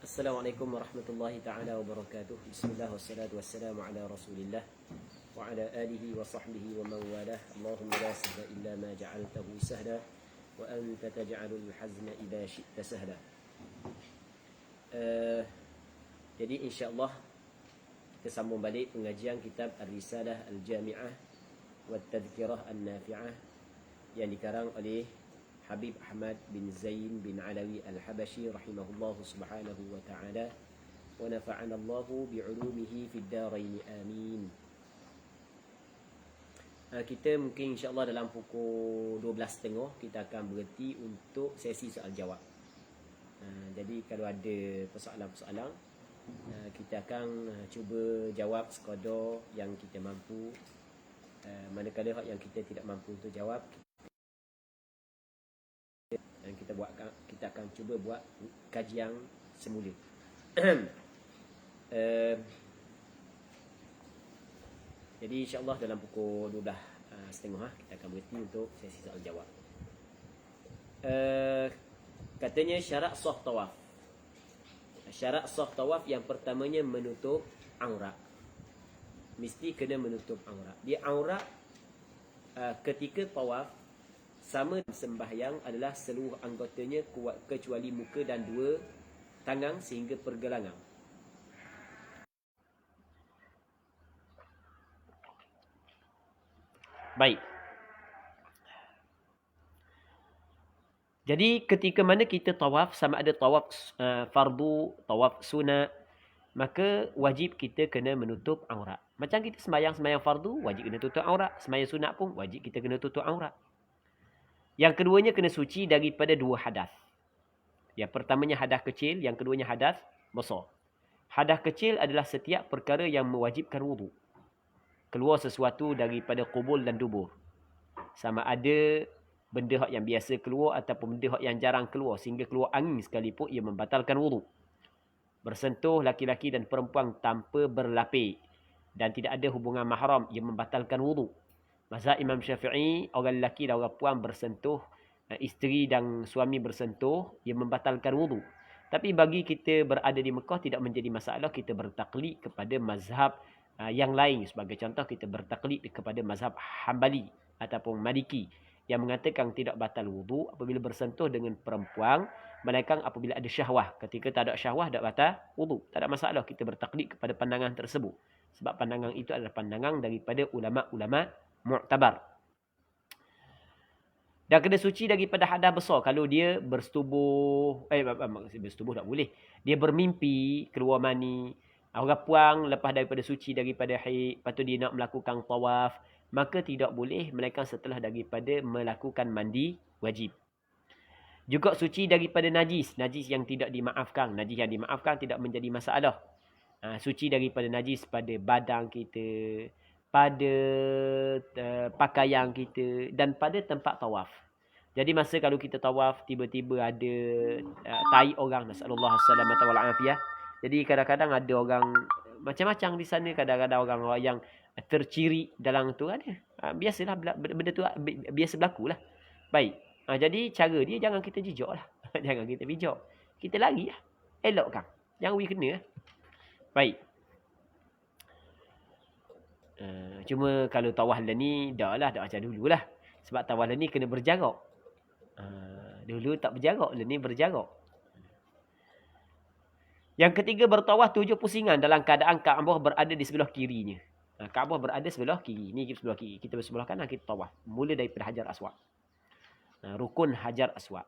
Assalamualaikum warahmatullahi ta'ala wabarakatuh. Bismillah wassalatu wassalamu ala rasulillah wa ala alihi wa sahbihi wa man walah. Allahumma la sahla illa ma ja'altahu sahla wa anta taj'alul hazna idha syi'ta sahla. Jadi insyaAllah kita sambung balik pengajian kitab Ar-Risalah Al-Jami'ah wa Tadhkirah An-Nafi'ah yang dikarang oleh Habib Ahmad bin Zain bin Alawi Al-Habashi rahimahullahu subhanahu wa ta'ala wa nafa'ana Allahu bi'ulumihi fid darain amin. Kita mungkin insyaAllah dalam pukul 12.30 kita akan berhenti untuk sesi soal jawab. Jadi kalau ada persoalan-persoalan kita akan cuba jawab sekadar yang kita mampu. Manakala yang kita tidak mampu untuk jawab, dan kita akan cuba buat kajian semula. Jadi insyaAllah dalam pukul 12.30 kita akan berhenti untuk sesi soal jawab. Katanya syarat sah tawaf. Syarat sah tawaf yang pertamanya menutup aurat. Mesti kena menutup aurat. Dia aurat ketika tawaf sama sembahyang adalah seluruh anggotanya kuat kecuali muka dan dua tangan sehingga pergelangan. Baik. Jadi ketika mana kita tawaf, sama ada tawaf fardu, tawaf sunat, maka wajib kita kena menutup aurat. Macam kita sembahyang fardu, wajib kena tutup aurat. Sembahyang sunat pun wajib kita kena tutup aurat. Yang keduanya kena suci daripada dua hadas. Yang pertamanya hadas kecil, yang keduanya hadas besar. Hadas kecil adalah setiap perkara yang mewajibkan wudu. Keluar sesuatu daripada kubul dan dubur. Sama ada benda yang biasa keluar ataupun benda yang jarang keluar sehingga keluar angin sekalipun ia membatalkan wudu. Bersentuh laki-laki dan perempuan tanpa berlapik dan tidak ada hubungan mahram ia membatalkan wudu. Mazhab Imam Syafi'i, orang lelaki dan orang puan bersentuh, isteri dan suami bersentuh, ia membatalkan wudu. Tapi bagi kita berada di Mekah tidak menjadi masalah, kita bertaklid kepada mazhab yang lain. Sebagai contoh, kita bertaklid kepada mazhab Hambali ataupun Maliki yang mengatakan tidak batal wudu apabila bersentuh dengan perempuan, melainkan apabila ada syahwah. Ketika tak ada syahwah, tak batal wudu. Tak ada masalah, kita bertaklid kepada pandangan tersebut. Sebab pandangan itu adalah pandangan daripada ulama-ulama mu'tabar. Dan kena suci daripada hadas besar. Kalau dia bersetubuh, bersetubuh tak boleh. Dia bermimpi, keluar mani. Orang puang lepas daripada suci daripada haid, lepas tu dia nak melakukan tawaf, maka tidak boleh melainkan setelah daripada melakukan mandi wajib. Juga suci daripada najis. Najis yang tidak dimaafkan. Najis yang dimaafkan tidak menjadi masalah. Suci daripada najis pada badan kita, pada pakaian kita dan pada tempat tawaf. Jadi masa kalau kita tawaf tiba-tiba ada tai orang, nasallallahu alaihi wasallam. Jadi kadang-kadang ada orang macam-macam di sana, kadang-kadang orang yang terciri dalam tu ada. Biasalah benda tu biasa berlaku lah. Baik. Jadi cara dia jangan kita jejak lah. Jangan kita bijak. Kita lari lah. Elokkan. Jangan kena lah. Baik. Cuma kalau tawaf ni dah macam dululah. Sebab tawaf ni kena berjarak. Dulu tak berjarak, ni berjarak. Yang ketiga, bertawaf 7 pusingan dalam keadaan Kaabah berada di sebelah kirinya. Kaabah berada sebelah kiri. Ni sebelah kiri. Kita sebelah kanan, kita tawaf. Mula daripada Hajar Aswad. Rukun Hajar Aswad.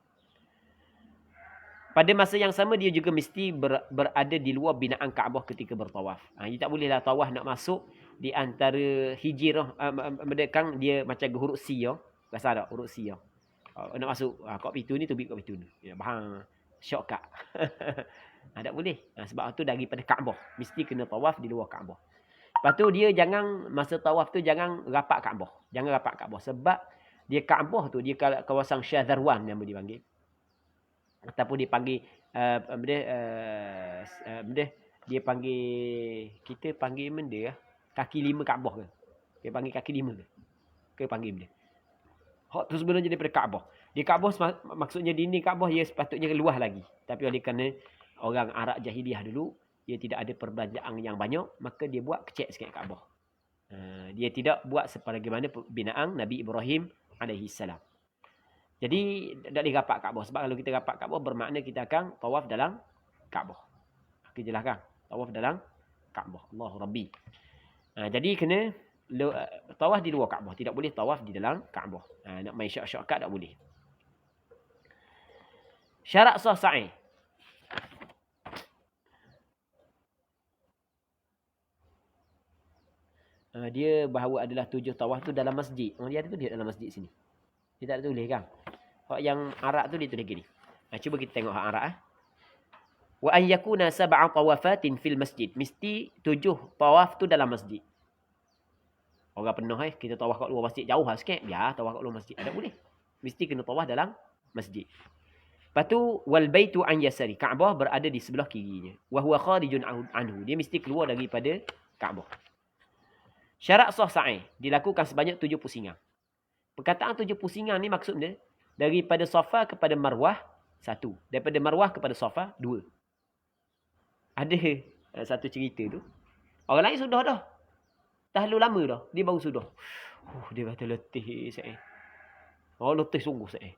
Pada masa yang sama, dia juga mesti berada di luar binaan Kaabah ketika bertawaf. Dia tak bolehlah tawaf nak masuk di antara hijrah. Kan dia macam huruf C. Rasa tak huruf C. Nak masuk kat pintu ni, tubik kat pintu ni. Bahang shortcut. Tak boleh. Sebab tu daripada Kaabah. Mesti kena tawaf di luar Kaabah. Lepas tu dia jangan, masa tawaf tu jangan rapat Kaabah. Jangan rapat Kaabah. Sebab dia Kaabah tu, dia kawasan Syazarwan yang dipanggil. Ataupun dia panggil dia panggil, kita panggil benda kaki 5 Kaabah ke? Dia panggil kaki 5 ke? Ke panggil benda? Hak tu sebenarnya daripada Kaabah. Di Kaabah maksudnya di ni Kaabah ia sepatutnya luas lagi. Tapi oleh kerana orang Arab jahiliah dulu, dia tidak ada perbelanjaan yang banyak, maka dia buat kecil sikit Kaabah. Dia tidak buat sebagaimana binaan Nabi Ibrahim alaihi salam. Jadi tak boleh rapat Kaabah. Sebab kalau kita rapat Kaabah bermakna kita akan tawaf dalam Kaabah. Kita jelaskan. Tawaf dalam Kaabah. Allahu Rabbi. Jadi kena tawaf di luar Kaabah. Tidak boleh tawaf di dalam Kaabah. Nak main shortcut tak boleh. Syarat sah sa'i. Dia bahawa adalah 7 tawaf tu dalam masjid. Dia ada tulis dalam masjid sini. Dia tak ada tulis kan? Hak yang Arab tu dia tulis gini. Cuba kita tengok hak Arab. Wa an yakuna sab'a tawafatin fil masjid. Mesti 7 tawaf tu dalam masjid. Orang penuh kita tawaf kat luar masjid jauh sikit. Biar tawaf kat luar masjid. Ada boleh. Mesti kena tawaf dalam masjid. Lepas tu wal baitu an yasari. Kaabah berada di sebelah kirinya. Wa huwa kharijun anhu. Dia mesti keluar daripada Kaabah. Syarat sah sa'i dilakukan sebanyak 7 pusingan. Perkataan 7 pusingan ni maksudnya daripada Safa kepada Marwah 1. Daripada Marwah kepada Safa 2. Ada satu cerita tu. Orang lain sudah dah. Dah lama dah. Dia baru sudah. Dia kata letih saya. Letih sungguh saya.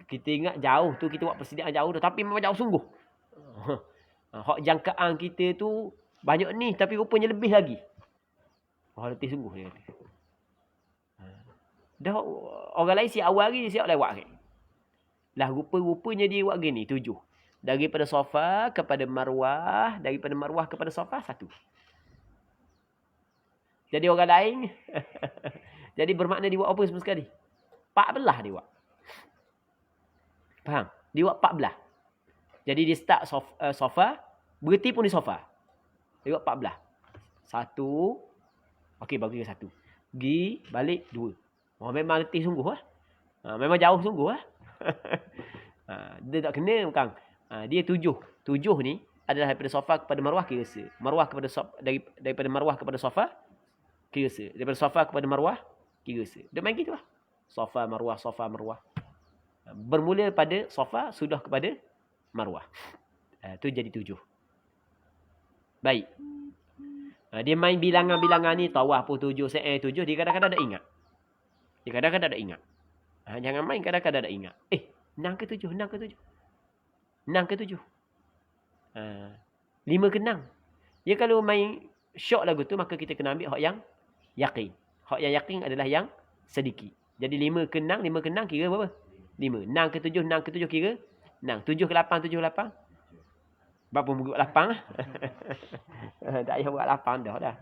Kita ingat jauh tu kita buat persediaan jauh dah. Tapi memang jauh sungguh. Hak jangkaan kita tu banyak ni. Tapi rupanya lebih lagi. Letih sungguh dia kata. Dah orang lain siap awal lagi, siap lewat kan. Lah rupa-rupanya dia buat gini 7. Daripada Safa kepada Marwah, daripada Marwah kepada Safa 1. Jadi orang lain jadi bermakna dia buat apa semua sekali? 14 dia buat. Faham? Dia buat 14. Jadi dia start Safa, berhenti pun di Safa. Dia buat 14. 1. Okey, bagi 1. Pergi, balik 2. Memang letih sungguh lah. Memang jauh sungguh lah. Dia tak kena bukan. Dia 7. 7 ni adalah daripada Safa kepada Marwah kira se. Marwah kepada daripada Marwah kepada Safa kira se. Daripada Safa kepada Marwah kira se. Dia main gitu lah. Safa Marwah, Safa Marwah. Bermula pada Safa sudah kepada Marwah. Tu jadi 7. Baik. Dia main bilangan-bilangan ni tawaf pun 7, sa'i 7, dia kadang-kadang tak ingat. Dia kadang-kadang tak ingat. Jangan main kadang-kadang tak ingat. 6 ke 7, 6 ke 7. 6 ke 7. 5 ke 6. Dia kalau main short lagu tu, maka kita kena ambil hak yang yakin. Hak yang yakin adalah yang sedikit. Jadi 5 ke 6, 5 ke 6 kira berapa? 5. 6 ke 7, 6 ke 7 kira 6. 7 ke 8, 7 ke 8. Berapa buat 8 lah. Tak payah buat 8 dah.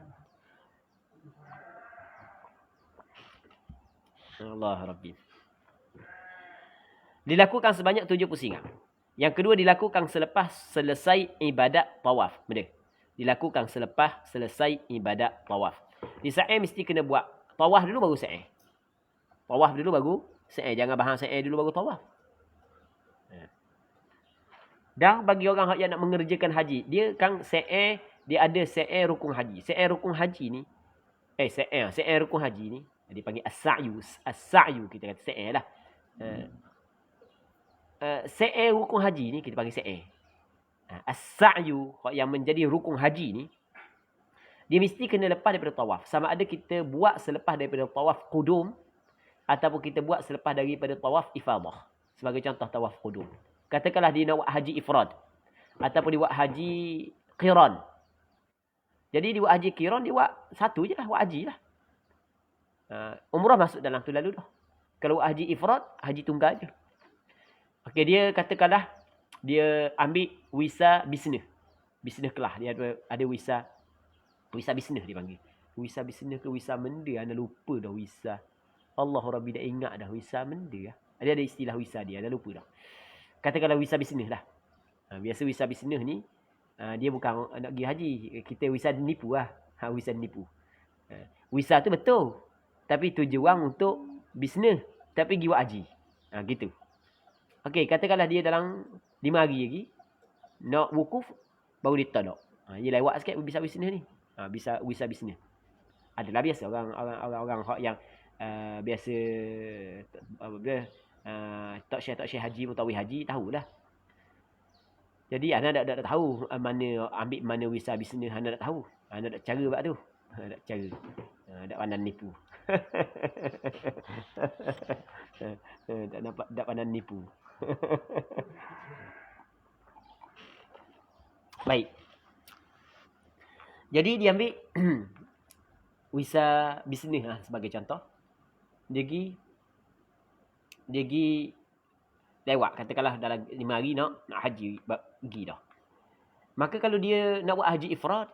Allah Rabbi. Dilakukan sebanyak 7 pusingan. Yang kedua dilakukan selepas selesai ibadat tawaf. Betul? Dilakukan selepas selesai ibadat tawaf. Di sa'i mesti kena buat tawaf dulu baru sa'i. Tawaf dulu baru sa'i. Jangan bahang sa'i dulu baru tawaf. Dan bagi orang yang nak mengerjakan haji, dia kan sa'i, dia ada sa'i rukun haji. Sa'i rukun haji ni, sa'i rukun haji ni, dia panggil as-sa'yu. As-sa'yu kita kata sa'i lah. Sa'i rukun haji ni kita panggil sa'i. As-sa'yu yang menjadi rukun haji ni, dia mesti kena lepas daripada tawaf. Sama ada kita buat selepas daripada tawaf qudum ataupun kita buat selepas daripada tawaf ifadah. Sebagai contoh tawaf qudum. Katakanlah dia nak buat haji ifrad ataupun dia buat haji qiran. Jadi dia buat haji qiran, dia buat satu je lah, buat haji lah. Umrah masuk dalam tu lalu dah. Kalau buat haji ifrad, haji tunggal je. Okey, dia katakanlah dia ambil visa bisnes. Bisnes kelah. Dia ada visa bisnes dia panggil. Visa bisnes ke visa menda, anda lupa dah visa. Allah Rabbi dah ingat dah visa menda. Dia ada istilah visa dia, anda lupa dah. Katakanlah visa bisnes lah. Biasa visa bisnes ni, dia bukan nak pergi haji. Kita visa nipu lah. Visa nipu. Visa tu betul. Tapi tujuan untuk bisnes. Tapi pergi buat haji. Gitu. Okey, katakanlah dia dalam 5 hari lagi. Nak wukuf, baru dia tolak. Dia lewat sikit visa bisnes ni. Visa bisnes. Adalah biasa orang yang biasa tak share haji, mutawif haji, tahulah. Jadi anak tak tahu mana ambil mana visa bisnes, anak tak tahu. Anak tak cara buat tu. Tak cara. Tak pandai nipu. Tak pandai nipu. Baik. Jadi dia ambil visa bisnes sebagai contoh. Dia pergi lewat, katakanlah dalam 5 hari nak haji, pergi dah. Maka kalau dia nak buat haji ifrad,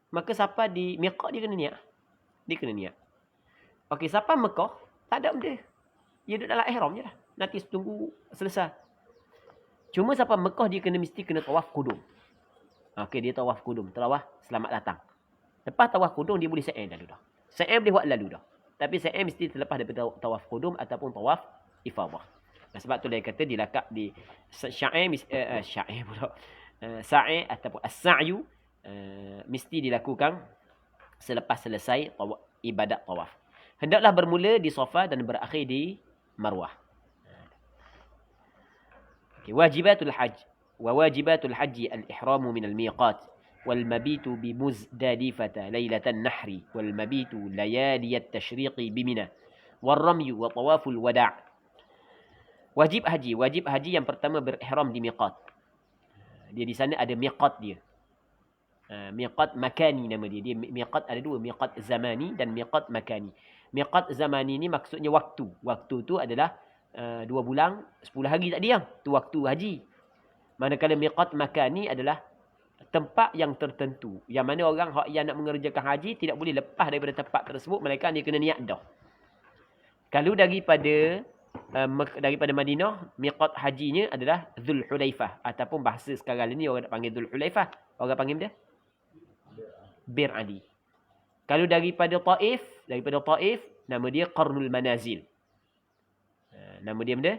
maka siapa di miqat dia kena niat. Dia kena niat. Okey, siapa Mekah, tak ada benda. Dia duduk dalam ihram je lah. Nanti tunggu selesai. Cuma siapa Mekah dia mesti kena tawaf kudum. Okey, dia tawaf kudum, tawaf selamat datang. Lepas tawaf kudum dia boleh sa'i lalu dah. Sa'i boleh buat lalu dah. Tapi sa'i mesti terlepas daripada tawaf kudum ataupun tawaf ifadah. Sebab tu dia kata dilakap di sa'i pula. Sa'i ataupun as-sa'yu mesti dilakukan selepas selesai ibadat tawaf. Hendaklah bermula di Safa dan berakhir di Marwah. Okay. Wajibatul hajj. Wajibatul haji al-ihramu min al-miqat والمبيت بمزدلفة ليلة النحر والمبيت ليالي التشريق بمنى والرمي وطواف الوداع. Wajib haji yang pertama berihram di miqat. Dia di sana ada miqat dia. Miqat makani nama dia. Dia miqat ada dua, miqat zamani dan miqat makani. Miqat zamani ni maksudnya waktu. Waktu tu adalah 2 bulan 10 hari tak diam. Tu waktu haji. Manakala miqat makani adalah tempat yang tertentu. Yang mana orang yang nak mengerjakan haji tidak boleh lepas daripada tempat tersebut, mereka dia kena niat dah. Kalau daripada Madinah, miqat hajinya adalah Zulhulaifah ataupun bahasa sekarang ni orang nak panggil Zulhulaifah, orang panggil dia Bir Ali. Kalau daripada Taif, nama dia Qarnul Manazil. Nama dia benda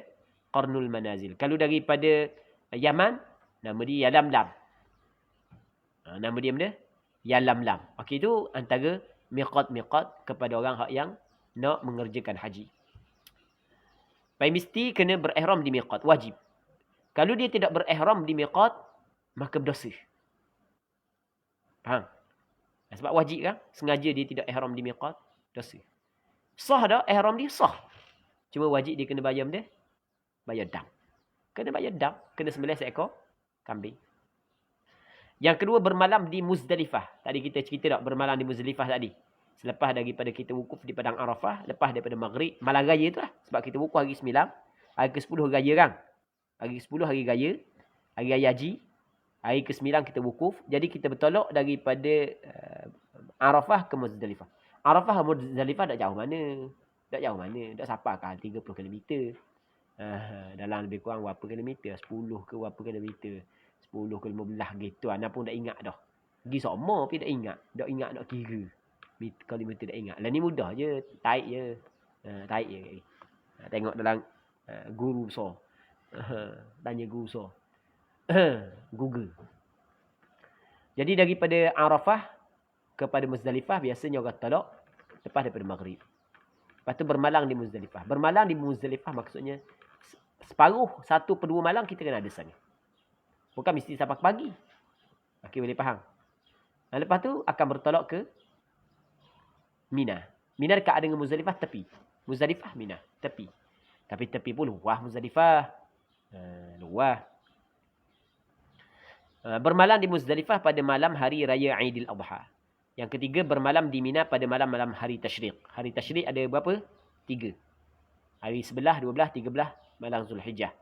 Qarnul Manazil. Kalau daripada Yaman, nama dia Yalamlam. Nama dia benda Yalamlam. Okey, itu antara miqat kepada orang yang nak mengerjakan haji. Baik, mesti kena berihram di miqat, wajib. Kalau dia tidak berihram di miqat, maka berdosa. Faham? Sebab wajib kan? Sengaja dia tidak ihram di miqat, dosa. Sah dah ihram dia, sah. Cuma wajib dia kena bayar benda, bayar dam. Kena bayar dam, kena sembelih seekor kambing. Yang kedua, bermalam di Muzdalifah. Tadi kita cerita tak bermalam di Muzdalifah tadi. Selepas daripada kita wukuf di Padang Arafah, lepas daripada maghrib, malam raya tu lah. Sebab kita wukuf hari 9, hari ke-10 hari raya kan. Hari ke-10 hari raya haji. Hari ke-9 kita wukuf. Jadi kita bertolak daripada Arafah ke Muzdalifah. Arafah ke Muzdalifah tak jauh mana. Tak sampai kan 30 km. Dalam lebih kurang berapa kilometer? 10 ke berapa kilometer? 10 ke 15 gitu. Anak pun dah ingat dah. Pergi sama tapi dah ingat. Dah ingat nak kira. Kilometer dah ingat. Lah ni mudah je. Taik je. Tengok dalam guru besar. Tanya guru besar. Google. Jadi daripada Arafah kepada Muzdalifah biasanya orang tolak lepas daripada maghrib. Lepas tu bermalang di Muzdalifah. Bermalang di Muzdalifah maksudnya separuh 1/2 malam kita kena ada sana. Bukan mesti sampai pagi. Okey, boleh faham. Lepas tu akan bertolak ke Mina. Mina dekat dengan Muzdalifah tepi. Muzdalifah Mina tepi. Tapi tepi pun luah Muzdalifah. Luah. Bermalam di Muzdalifah pada malam hari raya Aidil Adha. Yang ketiga, bermalam di Mina pada malam-malam hari Tashriq. Hari Tashriq ada berapa? 3. Hari 11, 12, 13 malam Zulhijjah.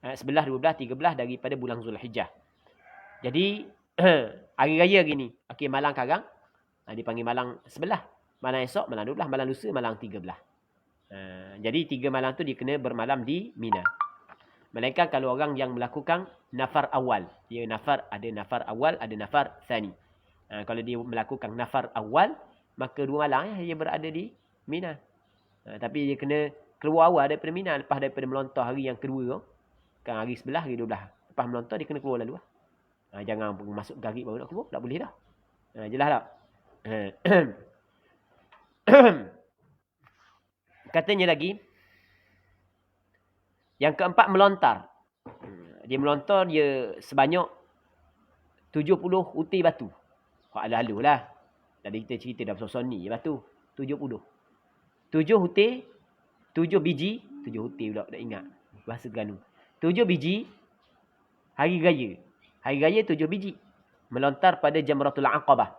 11, 12, 13 daripada bulan Zulhijjah. Jadi hari raya gini. Okey, malam karang dipanggil malam 11. Malam esok, malam 12, malam lusa, malam 13. Jadi 3 malam tu dia kena bermalam di Mina. Melainkan kalau orang yang melakukan nafar awal. Dia ada nafar awal, ada nafar thani. Kalau dia melakukan nafar awal, maka 2 malam dia berada di Mina. Tapi dia kena keluar awal daripada Mina. Lepas daripada melontar hari yang kedua. Kan hari 11, hari 12. Lepas melontar dia kena keluar lalu. Jangan masuk garik baru nak keluar. Tak boleh dah. Jelas tak? Katanya lagi. Yang keempat, melontar. Dia melontar dia sebanyak 70 uti batu. Hak lalu lah. Tadi kita cerita dah pasal ni batu. 70. 7 uti, 7 biji, 7 uti pula tak ingat. Bahasa Terengganu. 7 biji hari raya. Hari raya 7 biji. Melontar pada Jamratul Aqabah.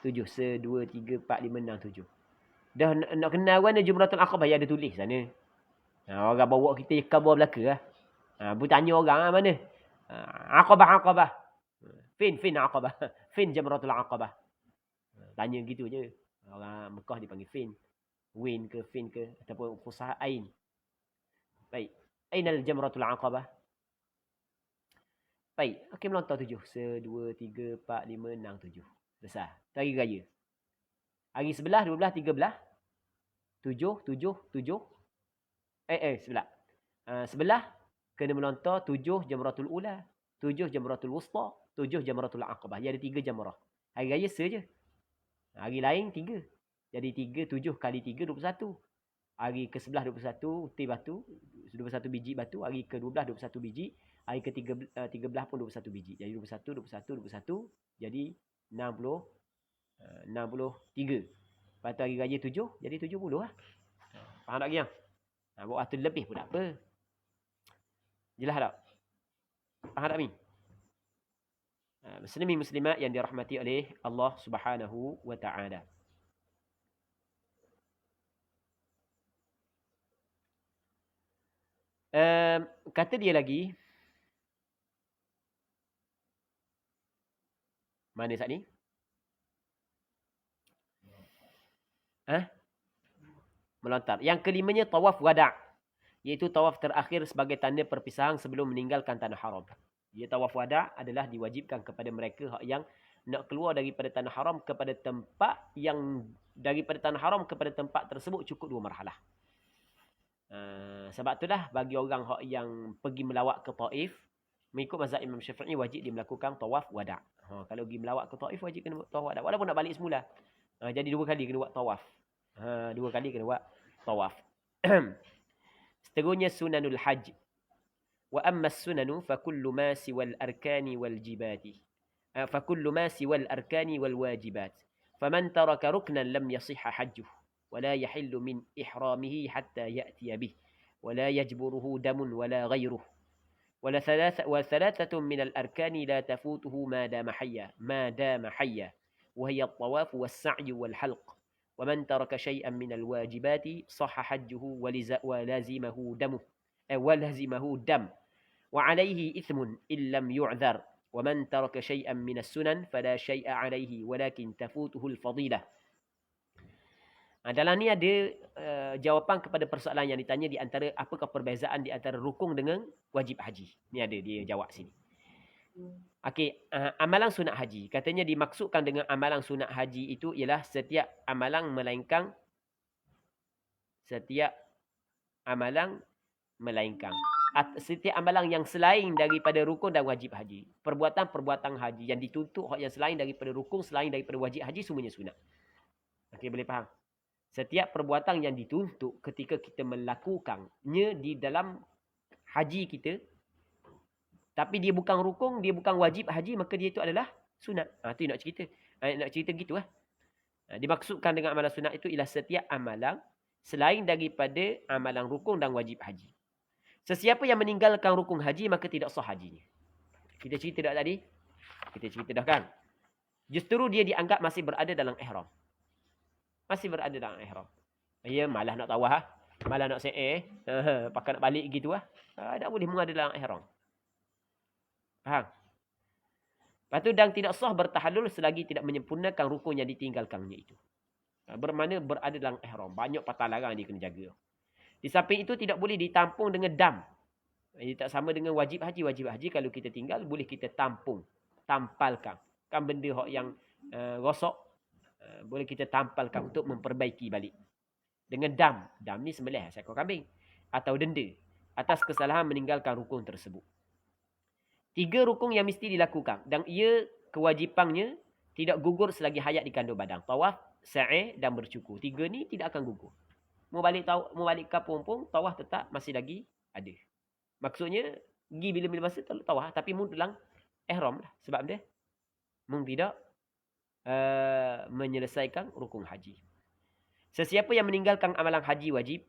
7, 1, 2, 3, 4, 5, 6, 7. Dah nak kenal kan Jamratul Aqabah yang ada tulis sana. Orang bawa kita kabar belaka lah. Pun tanya orang lah mana. Aqabah. Fin Aqabah. Fin Jamratul Aqabah. Tanya gitu je. Orang Mekah dipanggil Fin. Win ke Fin ke. Ataupun Fusaha Ain. Baik. Ainal Jamratul Aqabah. Baik. Okey melontar 7. 1, 2, 3, 4, 5, 6, 7. Besar. Itu hari raya. Hari 11, 12, 13. 7. Sebelah kena melontar 7 Jamratul Ula, 7 Jamratul Wusta, 7 Jamratul Aqabah. Dia ada 3 jamrah. Hari raya saja. Hari lain 3. Jadi 3, 7 kali 3, 21. Hari ke-11, 21 uti batu, 21 biji batu. Hari ke-12, 21 biji. Hari ke-13 pun 21 biji. Jadi 21. Jadi 63. Lepas tu hari raya 7, jadi 70 lah. Faham tak Giang? Buat waktu lebih pun tak apa. Jelas tak? Faham tak Mi? Muslimin muslimat yang dirahmati oleh Allah Subhanahu wa taala. Kata dia lagi. Mana saat ni? Melontar. Yang kelimanya tawaf wada'. Iaitu tawaf terakhir sebagai tanda perpisahan sebelum meninggalkan tanah haram. Dia tawaf wada' adalah diwajibkan kepada mereka yang nak keluar daripada tanah haram kepada tempat yang daripada tanah haram kepada tempat tersebut cukup 2 marhalah. Sebab itulah bagi orang yang pergi melawat ke Taif, mengikut mazhab Imam Syafi'i wajib dia melakukan tawaf wada'. Kalau pergi melawat ke Taif wajib kena buat tawaf wada' walaupun nak balik semula. Jadi 2 kali kena buat tawaf. 2 kali kena buat tawaf. Seterusnya sunanul hajj. Wa amma sunanu fa kullu ma siwal arkani wal jibati. Fa kullu ma siwal arkani wal wajibat. Faman taraka ruknan lam yasihha hajjuh. ولا يحل من إحرامه حتى يأتي به ولا يجبره دم ولا غيره وثلاثة من الأركان لا تفوته ما دام حيا وهي الطواف والسعي والحلق ومن ترك شيئا من الواجبات صح حجه ولازمه دم وعليه إثم إن لم يعذر ومن ترك شيئا من السنن فلا شيء عليه ولكن تفوته الفضيلة. Dalam ni ada jawapan kepada persoalan yang ditanya di antara apakah perbezaan di antara rukun dengan wajib haji. Ni ada dia jawab sini. Okey, amalan sunat haji. Katanya dimaksudkan dengan amalan sunat haji itu ialah setiap amalan melainkan setiap amalan yang selain daripada rukun dan wajib haji. Perbuatan-perbuatan haji yang dituntut yang selain daripada rukun, selain daripada wajib haji semuanya sunat. Okey, boleh faham? Setiap perbuatan yang dituntut ketika kita melakukannya di dalam haji kita, tapi dia bukan rukun, dia bukan wajib haji, maka dia itu adalah sunat. Itu nak cerita gitu lah. Dimaksudkan dengan amalan sunat itu ialah setiap amalan selain daripada amalan rukun dan wajib haji. Sesiapa yang meninggalkan rukun haji, maka tidak sah hajinya. Kita cerita dah tadi? Kita cerita dah kan? Justru dia dianggap masih berada dalam ihram. Masih berada dalam ihram. Ya, malah nak tawaf, malah nak sa'i, pakai nak balik gitu lah. Tak boleh berada dalam ihram. Faham? Lepas tu, dan tidak sah bertahallul selagi tidak menyempurnakan rukun yang ditinggalkannya itu. Bermakna berada dalam ihram. Banyak patah larang dia kena jaga. Di samping itu, tidak boleh ditampung dengan dam. Ia tak sama dengan wajib haji. Wajib haji kalau kita tinggal, boleh kita tampalkan. Kan benda yang rosak, boleh kita tampalkan untuk memperbaiki balik. Dengan dam. Dam ni sembelih seekor kambing. Atau denda. Atas kesalahan meninggalkan rukun tersebut. 3 rukun yang mesti dilakukan. Dan ia kewajipannya tidak gugur selagi hayat di kandung badan. Tawaf, sa'i dan bercukur. 3 ni tidak akan gugur. Mau balik kampung pun, tawaf tetap masih lagi ada. Maksudnya, Gi bila-bila masa tawaf tapi mung dalam ihram lah. Sebab dia mung tidak menyelesaikan rukun haji. Sesiapa yang meninggalkan amalan haji wajib,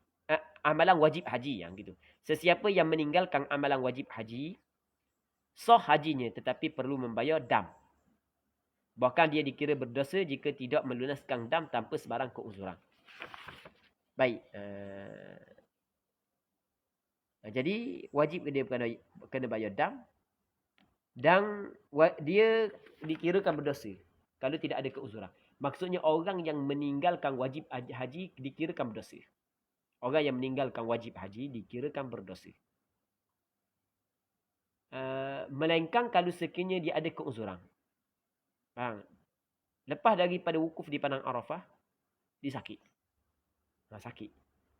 amalan wajib haji yang gitu. Sesiapa yang meninggalkan amalan wajib haji, sah hajinya tetapi perlu membayar dam. Bahkan dia dikira berdosa jika tidak melunaskan dam tanpa sebarang keuzuran. Baik. Jadi wajib dia kena bayar dam. Dan dia dikirakan berdosa kalau tidak ada keuzuran. Maksudnya orang yang meninggalkan wajib haji dikirakan berdosa. Orang yang meninggalkan wajib haji dikirakan berdosa. Melainkan kalau sekiranya dia ada keuzuran. Faham? Lepas daripada wukuf di Padang Arafah, dia sakit. Sakit.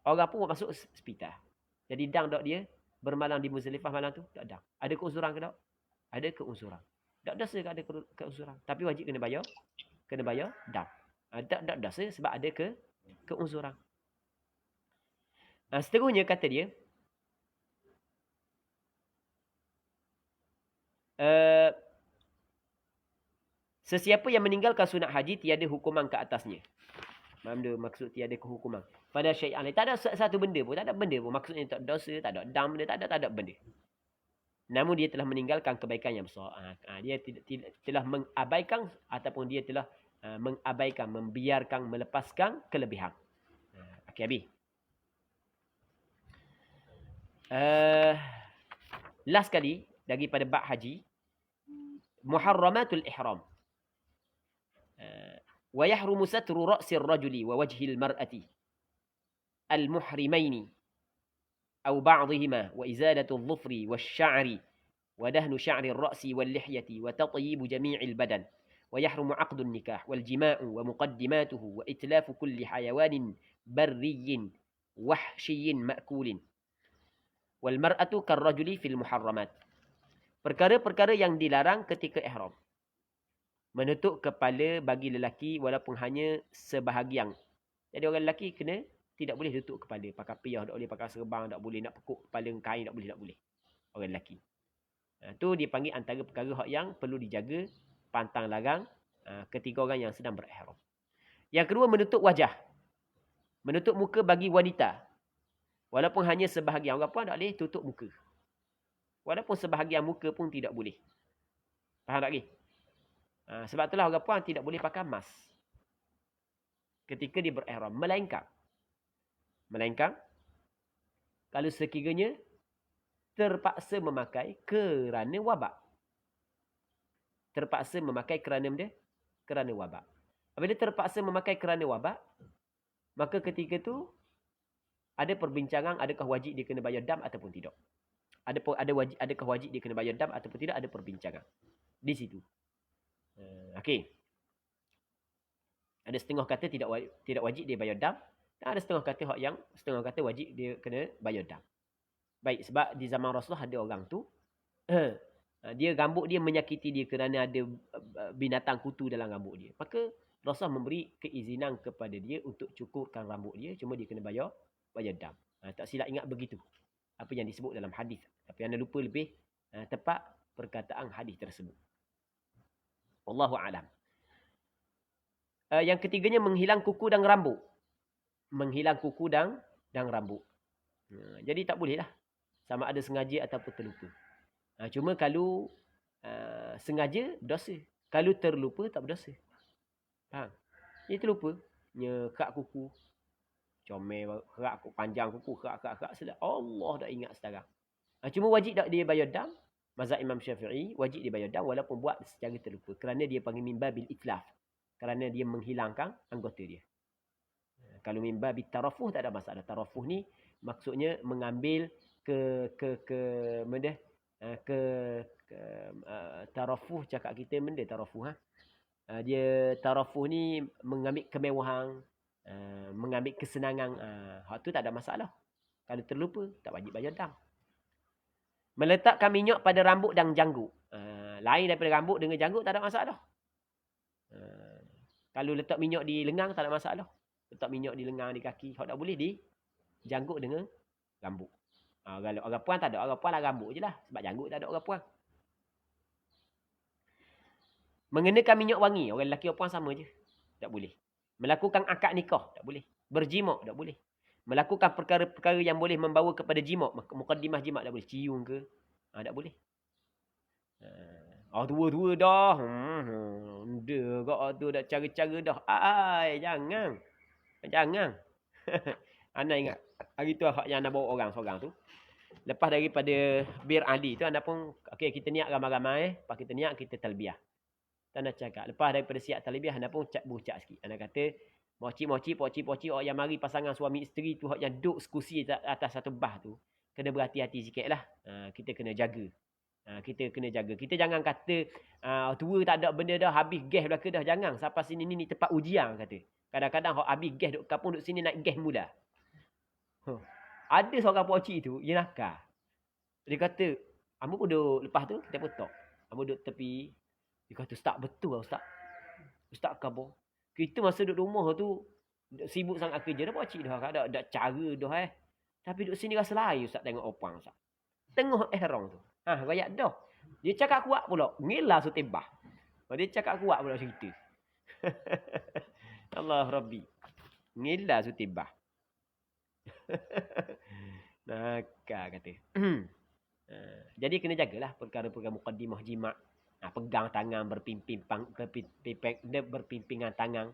Orang pun masuk hospital. Jadi dang tak dia bermalam di Muzdalifah malam tu? Tak dang. Ada keuzuran ke tak? Ada keuzuran. Tak dosa ke ada keuzuran. Tapi wajib kena bayar. Kena bayar dam. Tak dosa sebab ada keuzuran. Seterusnya kata dia, sesiapa yang meninggalkan sunat haji tiada hukuman ke atasnya. Maksud tiada kehukuman. Pada syai'an lain. Tak ada satu benda pun. Tak ada benda pun. Maksudnya tak dosa, tak ada dam, tak ada benda. Namun dia telah meninggalkan kebaikan yang besar. Dia telah mengabaikan ataupun dia telah mengabaikan, membiarkan, melepaskan kelebihan. Okey, habis. Last kali daripada bab haji, muharramatul ihram. Wa yahrumu satru ra'si ar-rajuli wa wajhi al-mar'ati al-muhrimaini aw ba'dihima wa izalatu adh-dhufri wash-sha'ri wa dahnu sha'ri ar-ra'si wal-lihyati wa tatyibu jami' al-badan wa yahrumu 'aqdu an-nikah wal-jima'u wa muqaddimatuhu wa itlafu kulli hayawanin barriyyin wahshiyyin ma'kulin wal mar'atu kar-rajuli fil muharramat. Perkara-perkara yang dilarang ketika ihram. Menutup kepala bagi lelaki walaupun hanya sebahagian. Jadi orang lelaki kena tidak boleh tutup kepala. Pakai piyah tak boleh, pakai serban tak boleh, nak pekuk kepala kain tak boleh. Orang lelaki. Itu dipanggil antara perkara yang perlu dijaga, pantang larang ketika orang yang sedang berihram. Yang kedua, menutup wajah. Menutup muka bagi wanita. Walaupun hanya sebahagian. Orang puan tak boleh tutup muka. Walaupun sebahagian muka pun tidak boleh. Faham tak lagi? Sebab itulah orang puan tidak boleh pakai mask ketika dia berihram. Melainkan kalau sekiranya terpaksa memakai kerana wabak. Terpaksa memakai kerana wabak. Apabila terpaksa memakai kerana wabak, maka ketika itu ada perbincangan adakah wajib dia kena bayar dam ataupun tidak. Adakah wajib dia kena bayar dam ataupun tidak, ada perbincangan di situ. Okey. Ada setengah kata tidak wajib dia bayar dam, dan ada setengah kata wajib dia kena bayar dam. Baik, sebab di zaman Rasulullah ada orang tu dia rambut dia menyakiti dia kerana ada binatang kutu dalam rambut dia. Maka Rasulullah memberi keizinan kepada dia untuk cukurkan rambut dia, cuma dia kena bayar dam. Tak silap ingat begitu. Apa yang disebut dalam hadis. Tapi anda lupa lebih tepat perkataan hadis tersebut. Wallahu a'lam. Yang ketiganya menghilang kuku dan rambut. Menghilang kuku dan rambut. Jadi tak boleh lah. Sama ada sengaja ataupun terlupa. Cuma kalau sengaja, berdosa. Kalau terlupa, tak berdosa. Faham? Dia terlupa. Kerak kuku. Comel, kerak kuku, panjang kuku, kerak. Allah dah ingat sekarang. Cuma wajib tak dia bayar dam? Mazhab Imam Syafi'i, wajib dia bayar dam walaupun buat secara terlupa. Kerana dia panggil min babil itlaf. Kerana dia menghilangkan anggota dia. Kalau min babil tarafuh, tak ada masalah. Tarafuh ni maksudnya mengambil tarafuh, cakap kita benda tarafuh. Dia tarafuh ni mengambil kemewahan, mengambil kesenangan. Hak tu tak ada masalah. Kalau terlupa, tak wajib bayar dam. Meletakkan minyak pada rambut dan janggut. Lain daripada rambut dengan janggut, tak ada masalah. Kalau letak minyak di lengan, tak ada masalah. Letak minyak di lengan, di kaki. Hak tak boleh di janggut dengan rambut. Orang puan tak ada. Orang puan lah rambut je lah. Sebab janggut tak ada orang puan. Mengenakan minyak wangi. Orang lelaki orang puan sama je. Tak boleh. Melakukan akad nikah. Tak boleh. Berjimak. Tak boleh. Melakukan perkara-perkara yang boleh membawa kepada jimak. Muqaddimah jimak tak boleh. Cium ke. Tak boleh. Tua-tua dah. Dia kau tu dah cara-cara dah. Jangan. Jangan. Anda ingat. Hari tu hak yang anda bawa orang seorang tu. Lepas daripada Bir Ali tu anda pun. Okay, kita niat ramai-ramai. Lepas kita niat kita talbiah. Anda cakap. Lepas daripada siap talbiah anda pun bucak sikit. Anda kata. Moci-moci, poci-poci. Orang yang mari pasangan suami isteri tu. Yang duduk sekusi atas satu bah tu. Kena berhati-hati sikit lah. Kita kena jaga. Kita kena jaga. Kita jangan kata tua tak ada benda dah. Habis gas belaka dah. Jangan. Sampai sini ni tempat ujian kata. Kadang-kadang habis gas duk kapung duk sini naik gas mula. Ada seorang pocik tu. Dia nakal. Dia kata. Ambo pun duduk lepas tu. Kita pun talk. Ambo duduk tepi. Dia kata Ustaz betul lah Ustaz. Ustaz kabur. Kita masa duduk rumah tu. Sibuk sangat kerja dah pocik dah. Ada cara dah Tapi duduk sini rasa lain Ustaz tengok opang Ustaz. Tengok ihram tu. Rakyat dah. Dia cakap kuat pula. Ngilah sutibah. Dia cakap kuat pula cerita. Allah Rabbi. Ngilah sutibah. Nakal kata. Jadi kena jagalah perkara-perkara muqaddimah jimat. Pegang tangan berpimpingan tangan.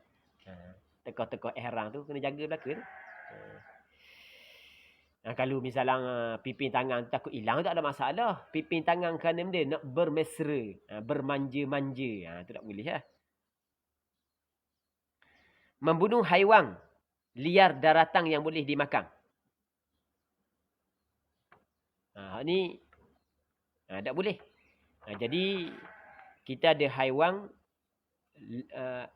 Tekuk-tekuk ihram tu kena jaga belaka tu. Kalau misalnya pimpin tangan takut hilang tak ada masalah. Pimpin tangan kerana dia nak bermesra, bermanja-manja. Itu tak boleh lah. Membunuh haiwan liar daratang yang boleh dimakan. Ni tak boleh. Jadi kita ada haiwan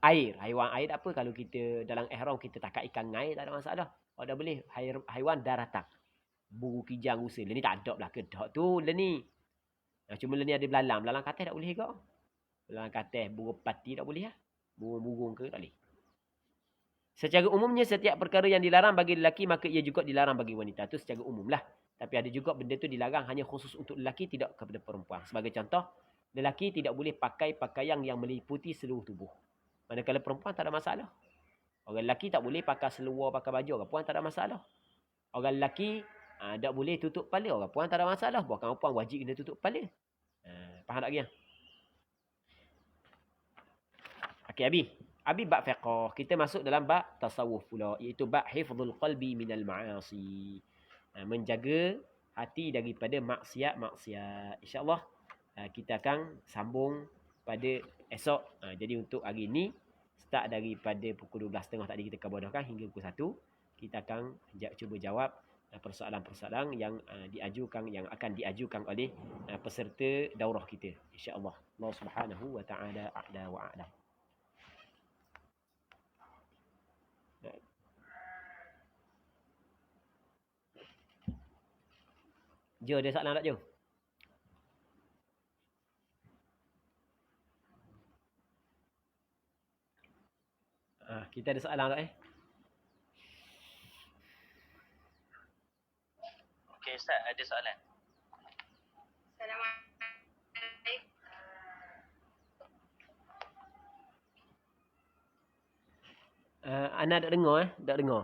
air. Haiwan air tak apa. Kalau kita dalam ihram kita takak ikan air tak ada masalah. Tak boleh. Haiwan daratang. Burung kijang rusa. Ni tak ada lah kedak tu. Ni. Cuma ni ada belalang. Belalang katil tak boleh ke? Belalang katil. Burung pati tak boleh lah. Burung-burung ke tak boleh. Secara umumnya setiap perkara yang dilarang bagi lelaki maka ia juga dilarang bagi wanita. Itu secara umum lah. Tapi ada juga benda tu dilarang hanya khusus untuk lelaki tidak kepada perempuan. Sebagai contoh. Lelaki tidak boleh pakai pakaian yang meliputi seluruh tubuh. Manakala perempuan tak ada masalah. Orang lelaki tak boleh pakai seluar, pakai baju. Orang perempuan tak ada masalah. Orang lelaki tak boleh tutup kepala. Orang puan tak ada masalah. Bukan orang puan wajib kena tutup kepala. Faham tak lagi? Okey, Abi bab fiqh. Kita masuk dalam bab tasawuf pula. Iaitu bab hifzul qalbi minal ma'asi. Menjaga hati daripada maksiat-maksiat. InsyaAllah kita akan sambung pada esok. Jadi untuk hari ini, start daripada pukul 12.30 tadi kita kabadahkan hingga pukul 1. Kita akan cuba jawab persoalan-persoalan yang akan diajukan oleh peserta daurah kita, insya-Allah. Allah Subhanahu wa taala a'la wa a'lam. Jo, ada soalan tak Jo? Kita ada soalan tak Okey Ustaz, ada soalan. Ana tak dengar tak dengar.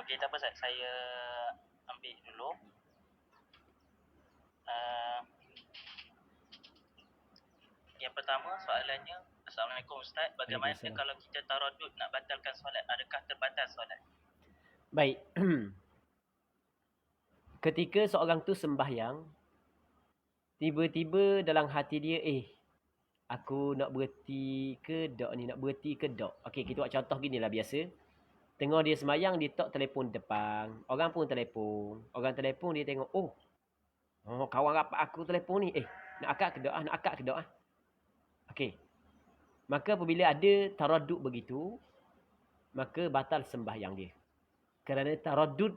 Okey, tak apa Ustaz, saya ambil dulu. Yang pertama soalannya, Assalamualaikum Ustaz, bagaimana kalau kita taradud nak batalkan solat? Adakah terbatal solat? Baik. Ketika seorang tu sembahyang, tiba-tiba dalam hati dia, aku nak berhenti ke tak ni? Nak berhenti ke tak? Okey, kita buat contoh gini lah biasa. Tengah dia sembahyang, dia tak telefon depan. Orang pun telefon. Orang telefon, dia tengok, kawan rapat aku telefon ni. Nak akad ke tak? Nak akad ke tak? Okey. Maka apabila ada taradud begitu, maka batal sembahyang dia. Kerana taradud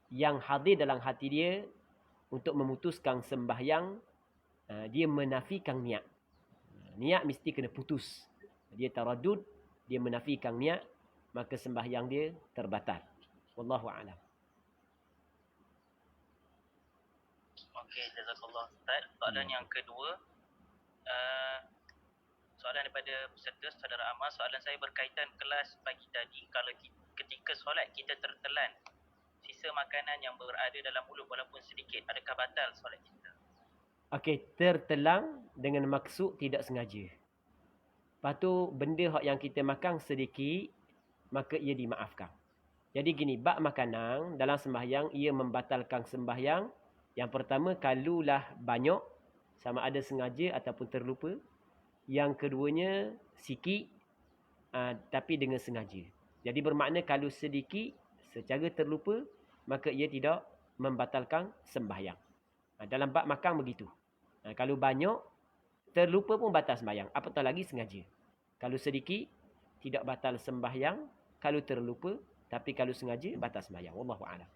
yang hadir dalam hati dia untuk memutuskan sembahyang, dia menafikan niat. Niat mesti kena putus. Dia taradud, dia menafikan niat, maka sembahyang dia terbatal. Wallahu a'lam. Okey, jazakallah Ustaz. Soalan yang kedua, soalan daripada peserta saudara Amal. Soalan saya berkaitan kelas pagi tadi. Kalau ketika solat kita tertelan sisa makanan yang berada dalam mulut walaupun sedikit, adakah batal solat kita? Okey, tertelang dengan maksud tidak sengaja. Lepas tu benda yang kita makan sedikit, maka ia dimaafkan. Jadi gini, bab makanan dalam sembahyang ia membatalkan sembahyang. Yang pertama, kalulah banyak, sama ada sengaja ataupun terlupa. Yang keduanya, sikit tapi dengan sengaja. Jadi bermakna kalau sedikit secara terlupa, maka ia tidak membatalkan sembahyang. Dalam bab makan begitu. Kalau banyak, terlupa pun batal sembahyang. Apatah lagi sengaja. Kalau sedikit, tidak batal sembahyang. Kalau terlupa, tapi kalau sengaja, batal sembahyang. Wallahu a'lam.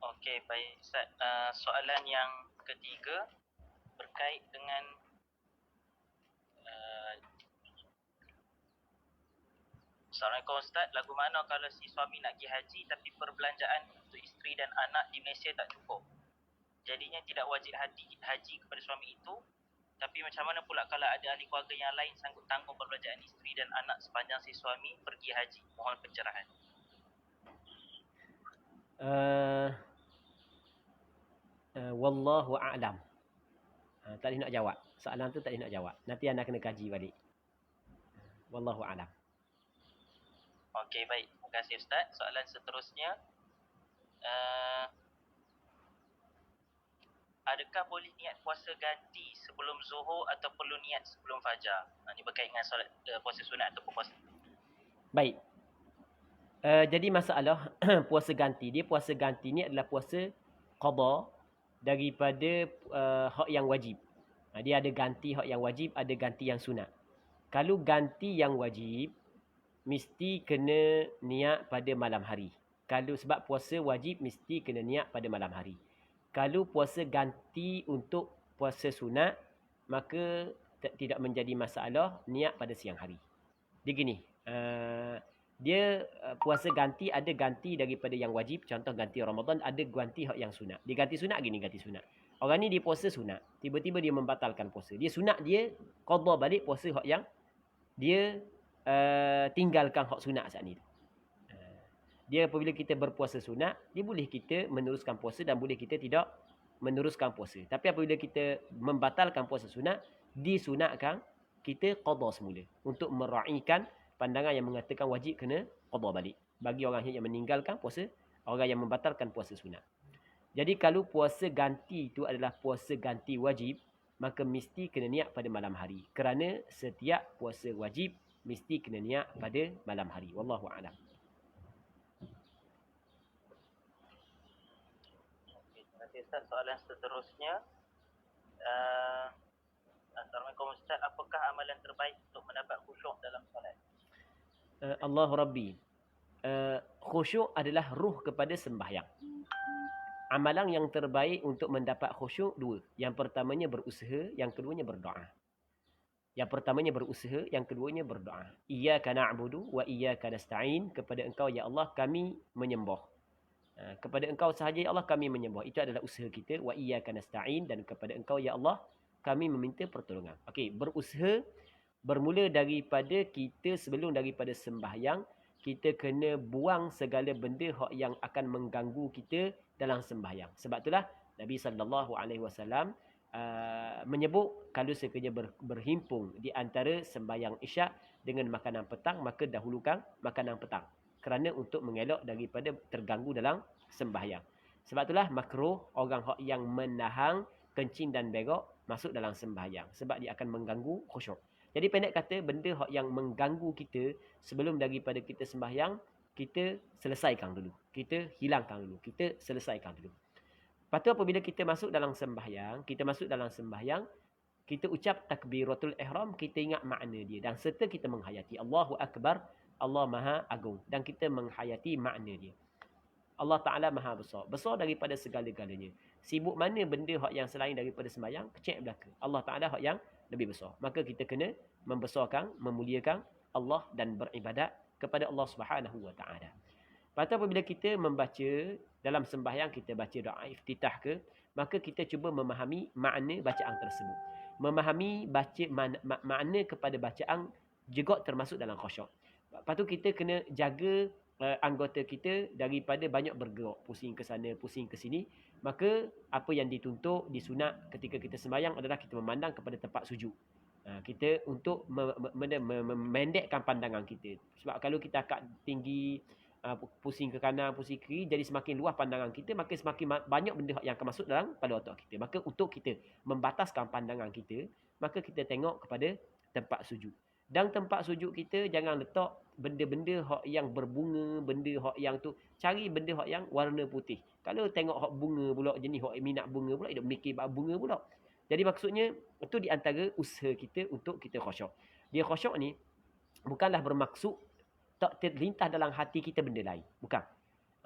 Okey, baik Ustaz. Soalan yang ketiga berkait dengan Assalamualaikum Ustaz. Lagu mana kalau si suami nak pergi haji tapi perbelanjaan untuk isteri dan anak di Malaysia tak cukup? Jadinya tidak wajib haji kepada suami itu. Tapi macam mana pula kalau ada ahli keluarga yang lain sanggup tanggung perbelanjaan isteri dan anak sepanjang si suami pergi haji? Mohon pencerahan. Wallahu a'lam. Tak boleh nak jawab. Soalan tu tak boleh nak jawab. Nanti anda kena kaji balik. Wallahu a'lam. Okey, baik. Terima kasih Ustaz. Soalan seterusnya. Adakah boleh niat puasa ganti sebelum Zuhur atau perlu niat sebelum Fajar? Ini berkait dengan solat puasa sunat ataupun puasa. Baik. Jadi masalah puasa ganti. Dia puasa ganti ni adalah puasa qada daripada hak yang wajib. Dia ada ganti hak yang wajib, ada ganti yang sunat. Kalau ganti yang wajib, mesti kena niat pada malam hari. Kalau sebab puasa wajib, mesti kena niat pada malam hari. Kalau puasa ganti untuk puasa sunat, maka tidak menjadi masalah niat pada siang hari. Dia gini, dia puasa ganti, ada ganti daripada yang wajib. Contoh ganti Ramadan, ada ganti hak yang sunat. Dia ganti sunat gini, ganti sunat. Orang ni dia puasa sunat, tiba-tiba dia membatalkan puasa. Dia sunat, dia qada balik puasa hak yang dia tinggalkan hak sunat saat ni. Dia apabila kita berpuasa sunat, dia boleh kita meneruskan puasa dan boleh kita tidak meneruskan puasa. Tapi apabila kita membatalkan puasa sunat, disunatkan kita qada semula untuk meraihkan pandangan yang mengatakan wajib kena qada balik. Bagi orang yang meninggalkan puasa, orang yang membatalkan puasa sunat. Jadi kalau puasa ganti itu adalah puasa ganti wajib, maka mesti kena niat pada malam hari. Kerana setiap puasa wajib mesti kena niat pada malam hari. Wallahu a'lam. Ustaz, soalan seterusnya. Assalamualaikum Ustaz, apakah amalan terbaik untuk mendapat khusyuk dalam solat? Allah Rabbi. Khusyuk adalah ruh kepada sembahyang. Amalan yang terbaik untuk mendapat khusyuk dua. Yang pertamanya berusaha, yang keduanya berdoa. Yang pertamanya berusaha, yang keduanya berdoa. Iyyaka na'budu wa iyyaka nasta'in. Kepada Engkau ya Allah kami menyembah. Kepada Engkau sahaja ya Allah kami menyembah. Itu adalah usaha kita. Wa iyyaka nasta'in, dan kepada Engkau ya Allah kami meminta pertolongan. Okey, berusaha bermula daripada kita sebelum daripada sembahyang, kita kena buang segala benda yang akan mengganggu kita dalam sembahyang. Sebab itulah Nabi SAW menyebut kalau sekiranya berhimpun di antara sembahyang isyak dengan makanan petang, maka dahulukan makanan petang. Kerana untuk mengelak daripada terganggu dalam sembahyang. Sebab itulah makruh orang yang menahan kencing dan berak masuk dalam sembahyang. Sebab dia akan mengganggu khusyuk. Jadi pendek kata, benda yang mengganggu kita sebelum daripada kita sembahyang, kita selesaikan dulu. Kita hilangkan dulu. Kita selesaikan dulu. Lepas tu apabila kita masuk dalam sembahyang, kita ucap takbiratul ihram, kita ingat makna dia. Dan serta kita menghayati Allahu Akbar, Allah Maha Agung. Dan kita menghayati makna dia. Allah Ta'ala Maha Besar. Besar daripada segala-galanya. Sibuk mana benda hak yang selain daripada sembahyang, kecil belaka. Allah Ta'ala hak yang lebih besar. Maka kita kena membesarkan, memuliakan Allah dan beribadat kepada Allah Subhanahu Wa Ta'ala. Lepas tu apabila kita membaca dalam sembahyang, kita baca doa iftitah ke, maka kita cuba memahami makna bacaan tersebut. Memahami makna kepada bacaan juga termasuk dalam khusyuk. Lepas tu kita kena jaga anggota kita daripada banyak bergerak, pusing ke sana, pusing ke sini. Maka apa yang dituntut, disunat ketika kita sembahyang adalah kita memandang kepada tempat sujud. Kita untuk memendekkan pandangan kita. Sebab kalau kita akak tinggi, pusing ke kanan, pusing ke kiri, jadi semakin luas pandangan kita, maka semakin banyak benda yang akan masuk dalam pada otak kita. Maka untuk kita membataskan pandangan kita, maka kita tengok kepada tempat sujud. Dan tempat sujud kita jangan letak benda-benda hak yang berbunga, benda hak yang tu, cari benda hak yang warna putih. Kalau tengok hak bunga pula, jenis hak minat bunga pula, dia mikir bab bunga pula. Jadi maksudnya itu di antara usaha kita untuk kita khusyuk. Dia khusyuk ni bukanlah bermaksud tak terlintas dalam hati kita benda lain. Bukan.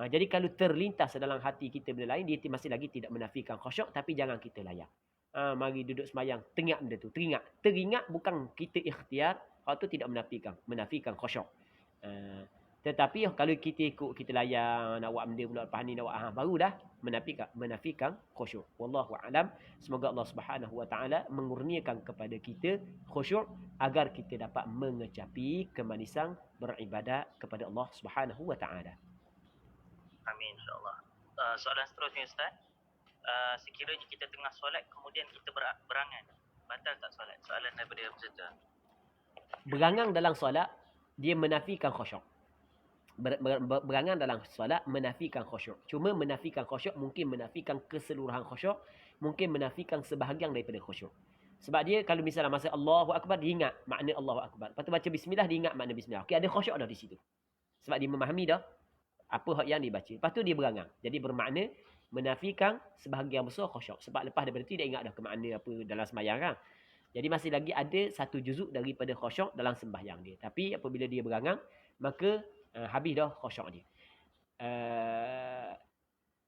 Jadi kalau terlintas dalam hati kita benda lain, dia masih lagi tidak menafikan khusyuk, tapi jangan kita layak. Mari duduk semayang, teringat benda tu. Teringat bukan kita ikhtiar, hal tu tidak menafikan khusyuk. Tetapi kalau kita ikut, kita layan, nak buat benda pula lepas ni, nak buat, baru dah menafikan khusyuk. Wallahu a'lam. Semoga Allah Subhanahu Wa Ta'ala mengurniakan kepada kita khusyuk agar kita dapat mengecapi kemanisan beribadat kepada Allah Subhanahu Wa Ta'ala. Amin, insyaAllah. Soalan seterusnya, Ustaz. Sekiranya kita tengah solat, kemudian kita berangan, batal tak solat? Soalan daripada peserta. Berangan dalam solat, dia menafikan khusyuk. Berangan dalam solat menafikan khusyuk. Cuma menafikan khusyuk mungkin menafikan keseluruhan khusyuk, mungkin menafikan sebahagian daripada khusyuk. Sebab dia kalau misalnya masa Allahu Akbar, dia ingat makna Allahu Akbar. Lepas tu baca bismillah, dia ingat makna bismillah. Okey, ada khusyuk dah di situ. Sebab dia memahami dah apa hak yang dibaca. Lepas tu dia berangan. Jadi bermakna menafikan sebahagian besar khusyuk. Sebab lepas daripada tu dia ingat dah ke makna apa dalam sembahyang kan. Jadi masih lagi ada satu juzuk daripada khusyuk dalam sembahyang dia. Tapi apabila dia berangan, maka habis dah khusyuk dia.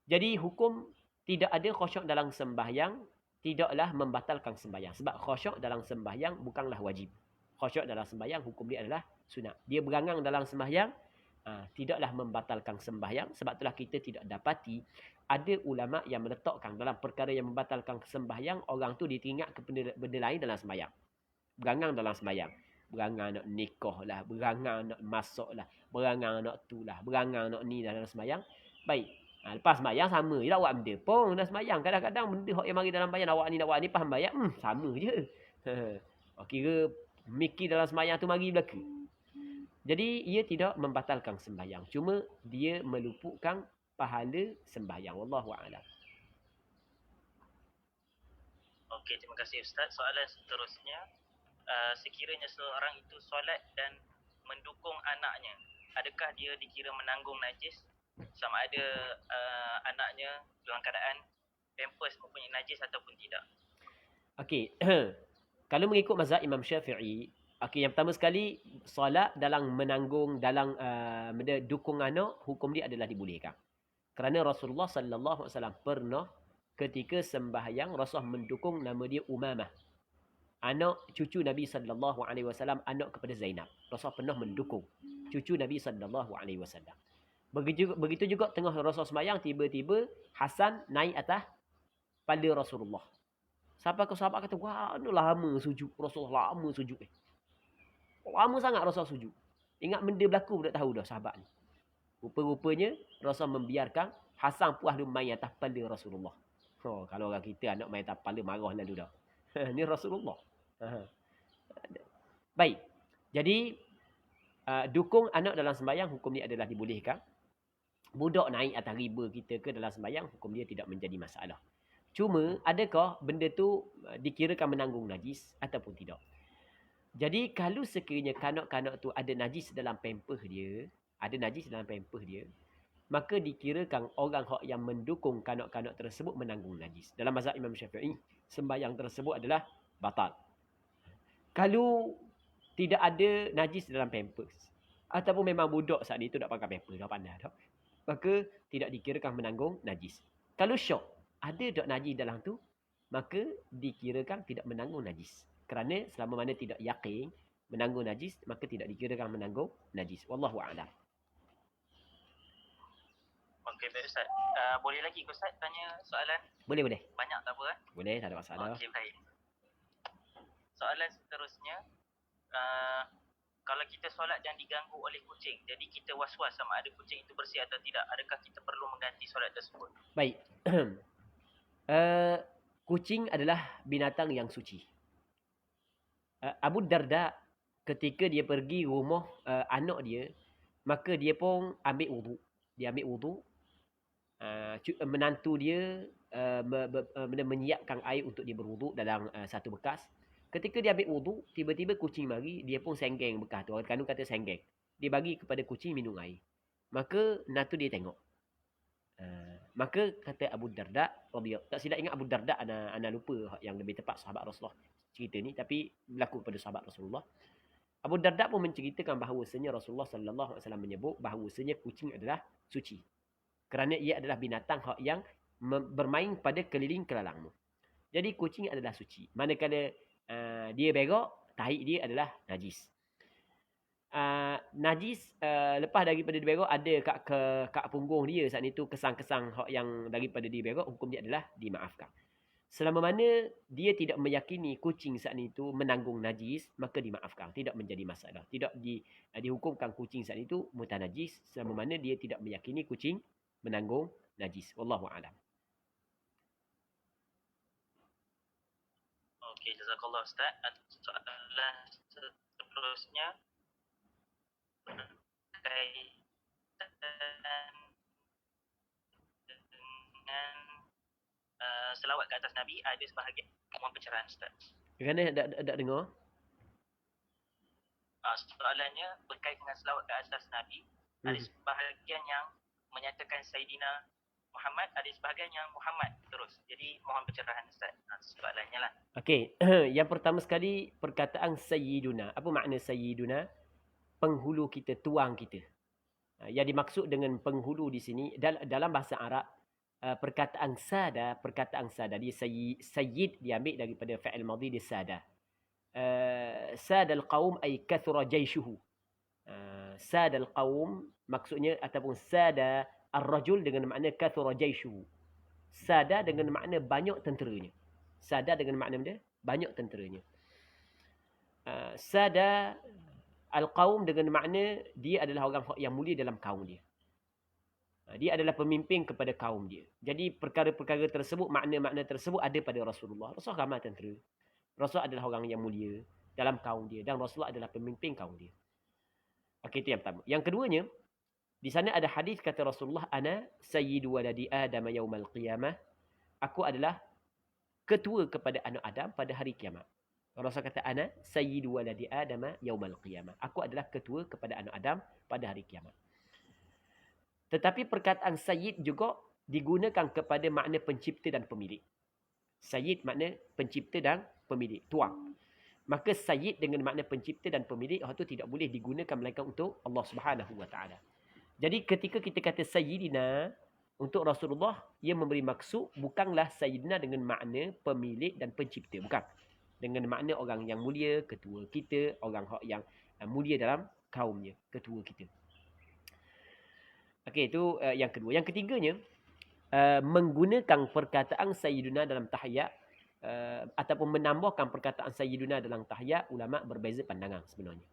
Jadi hukum tidak ada khusyuk dalam sembahyang tidaklah membatalkan sembahyang. Sebab khusyuk dalam sembahyang bukanlah wajib. Khusyuk dalam sembahyang hukum dia adalah sunat. Dia berangan dalam sembahyang tidaklah membatalkan sembahyang. Sebab itulah kita tidak dapati ada ulama yang meletakkan dalam perkara yang membatalkan sembahyang, orang tu diteringat ke benda lain dalam sembahyang. Berangan dalam sembahyang. Berangan nak nikah lah, berangan nak masuk lah, berangan nak tu lah, berangan nak ni dalam sembahyang. Baik. Lepas sembahyang sama je lah buat benda pun dalam sembahyang. Kadang-kadang benda yang mari dalam sembahyang, awak ni nak buat ni, pas sembahyang, sama je. Kira mikir dalam sembahyang tu mari belaka. Jadi ia tidak membatalkan sembahyang. Cuma dia meluputkan pahala sembahyang. Wallahu a'lam. Okey, terima kasih Ustaz. Soalan seterusnya, sekiranya seorang itu solat dan mendukung anaknya, adakah dia dikira menanggung najis? Sama ada anaknya dalam keadaan pampers mempunyai najis ataupun tidak. Okey. Kalau mengikut mazhab Imam Syafi'i, okey, yang pertama sekali, solat dalam menanggung, dalam dukung anak, hukum dia adalah dibolehkan. Kerana Rasulullah sallallahu alaihi wasallam pernah ketika sembahyang, Rasulullah mendukung, nama dia Umamah. Anak cucu Nabi sallallahu alaihi wasallam, anak kepada Zainab. Rasulullah pernah mendukung cucu Nabi sallallahu alaihi wasallam. Begitu juga tengah Rasulullah sembahyang, tiba-tiba Hasan naik atas kepala Rasulullah. Sampai ke sahabat kata, wah, lama sujud. Rasulullah lama sujud. Lama sangat Rasulullah sujud. Ingat benda berlaku tak tahu dah sahabat ni. Rupa-rupanya Rasulullah membiarkan Hasan puas dia main atas kepala Rasulullah. Kalau orang kita anak main atas kepala, marah lalu dah. Ni Rasulullah. Baik. Jadi dukung anak dalam sembahyang, hukum dia adalah dibolehkan. Budak naik atas riba kita ke dalam sembahyang, hukum dia tidak menjadi masalah. Cuma adakah benda tu dikirakan menanggung najis ataupun tidak? Jadi kalau sekiranya kanak-kanak tu ada najis dalam pampers dia, maka dikirakan orang yang mendukung kanak-kanak tersebut menanggung najis. Dalam mazhab Imam Syafi'i, sembahyang tersebut adalah batal. Kalau tidak ada najis dalam pampers, ataupun memang budak saat itu tak pakai paper, dah pandai dah, maka tidak dikirakan menanggung najis. Kalau syok, ada tak najis dalam tu, maka dikirakan tidak menanggung najis. Kerana selama mana tidak yakin menanggung najis, maka tidak dikirakan menanggung najis. Wallahu a'lam. Okey, baik Ustaz. Boleh lagi ke Ustaz tanya soalan? Boleh, boleh. Banyak tak apa kan? Boleh, tak ada masalah. Okey, baik. Soalan seterusnya, kalau kita solat dan diganggu oleh kucing, jadi kita was-was sama ada kucing itu bersih atau tidak, adakah kita perlu mengganti solat tersebut? Baik. Kucing adalah binatang yang suci. Abu Darda ketika dia pergi rumah anak dia, maka dia pun ambil wudu. Dia ambil wudu. Menantu dia menyiapkan air untuk dia berwudu dalam satu bekas. Ketika dia ambil wudu, tiba-tiba kucing mari, dia pun senggeng bekas tu. Orang kandung kata senggeng. Dia bagi kepada kucing minum air. Maka nantu dia tengok. Maka kata Abu Darda, tak silap ingat Abu Darda, ana lupa yang lebih tepat sahabat Rasulullah cerita ni, tapi berlaku kepada sahabat Rasulullah. Abu Darda pun menceritakan bahawasanya Rasulullah sallallahu alaihi wasallam menyebut bahawasanya kucing adalah suci. Kerana ia adalah binatang yang bermain pada keliling kelalangmu. Jadi kucing adalah suci. Manakala dia berak, tahi dia adalah najis. Najis lepas daripada dia berak, ada kat punggung dia saat itu kesang-kesang yang daripada dia berak, hukum dia adalah dimaafkan. Selama mana dia tidak meyakini kucing saat itu menanggung najis, maka dimaafkan, tidak menjadi masalah. Tidak dihukumkan kucing saat itu mutanajis selama mana dia tidak meyakini kucing menanggung najis. Wallahu a'lam. Okey, jazakallah Ustaz. Soalan seterusnya berkaitan dengan selawat ke atas Nabi. Ada sebahagian mohon pencerahan Ustaz. Kerana tak dengar. Soalannya berkaitan dengan selawat ke atas Nabi. Ada sebahagian yang menyatakan Sayyidina Muhammad, ada sebahagian yang Muhammad terus. Jadi mohon pencerahan Ustaz. Soalannya lah. Okey, yang pertama sekali perkataan Sayyiduna. Apa makna Sayyiduna? Penghulu kita, tuang kita. Yang dimaksud dengan penghulu di sini dalam bahasa Arab, perkataan sada dia sayyid diambil daripada fa'il madhi dia sada. Sada al-qaum ay kathura jayshuhu. Sada al-qaum maksudnya ataupun sada ar-rajul dengan makna kathura jayshuhu. Sada dengan makna banyak tenteranya. Sada dengan makna banyak tenteranya. Sada al-qaum dengan makna dia adalah orang yang mulia dalam kaum dia. Dia adalah pemimpin kepada kaum dia. Jadi perkara-perkara tersebut, makna-makna tersebut ada pada Rasulullah. Rasulullah ramai tentera. Rasulullah adalah orang yang mulia dalam kaum dia. Dan Rasulullah adalah pemimpin kaum dia. Okey, itu yang pertama. Yang keduanya, di sana ada hadis kata Rasulullah, ana sayyidu waladi Adam yaumal qiyamah. Aku adalah ketua kepada anak Adam pada hari kiamat. Rasul kata ana sayyidu waladi Adam yaumal qiyamah. Aku adalah ketua kepada anak Adam pada hari kiamat. Tetapi perkataan sayyid juga digunakan kepada makna pencipta dan pemilik. Sayyid makna pencipta dan pemilik, tuang. Maka sayyid dengan makna pencipta dan pemilik itu tidak boleh digunakan melainkan untuk Allah Subhanahu wa taala. Jadi ketika kita kata sayyidina untuk Rasulullah, ia memberi maksud bukanlah sayyidina dengan makna pemilik dan pencipta, bukan. Dengan makna orang yang mulia, ketua kita, orang yang mulia dalam kaumnya, ketua kita. Okey, itu yang kedua. Yang ketiganya, menggunakan perkataan sayyiduna dalam tahiyat ataupun menambahkan perkataan sayyiduna dalam tahiyat, ulama berbeza pandangan sebenarnya.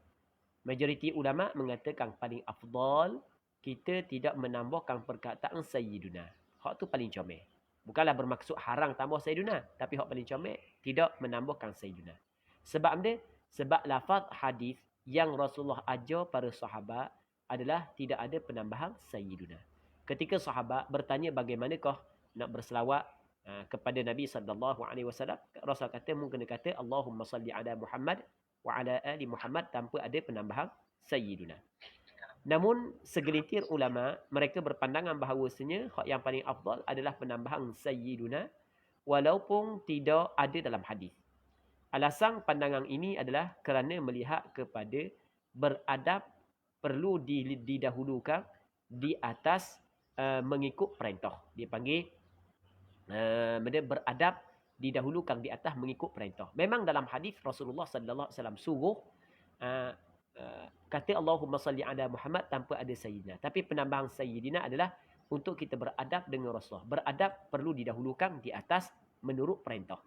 Majoriti ulama mengatakan paling afdal kita tidak menambahkan perkataan sayyiduna. Hak tu paling comel. Bukanlah bermaksud haram tambah sayyiduna, tapi hak paling comel tidak menambahkan sayyiduna. Sebab apa? Sebab lafaz hadis yang Rasulullah ajar para sahabat adalah tidak ada penambahan sayyiduna. Ketika sahabat bertanya bagaimanakah nak berselawat kepada Nabi sallallahu alaihi wasallam, Rasul kata mu kena kata Allahumma salli ala Muhammad wa ala ali Muhammad tanpa ada penambahan sayyiduna. Namun segelintir ulama mereka berpandangan bahawasanya hak yang paling afdal adalah penambahan sayyiduna walaupun tidak ada dalam hadis. Alasan pandangan ini adalah kerana melihat kepada beradab perlu didahulukan di atas mengikut perintah. Dia panggil beradab didahulukan di atas mengikut perintah. Memang dalam hadis Rasulullah sallallahu alaihi wasallam suruh kata Allahumma salli ala Muhammad tanpa ada sayyidina. Tapi penambahan sayyidina adalah untuk kita beradab dengan Rasulullah. Beradab perlu didahulukan di atas menurut perintah.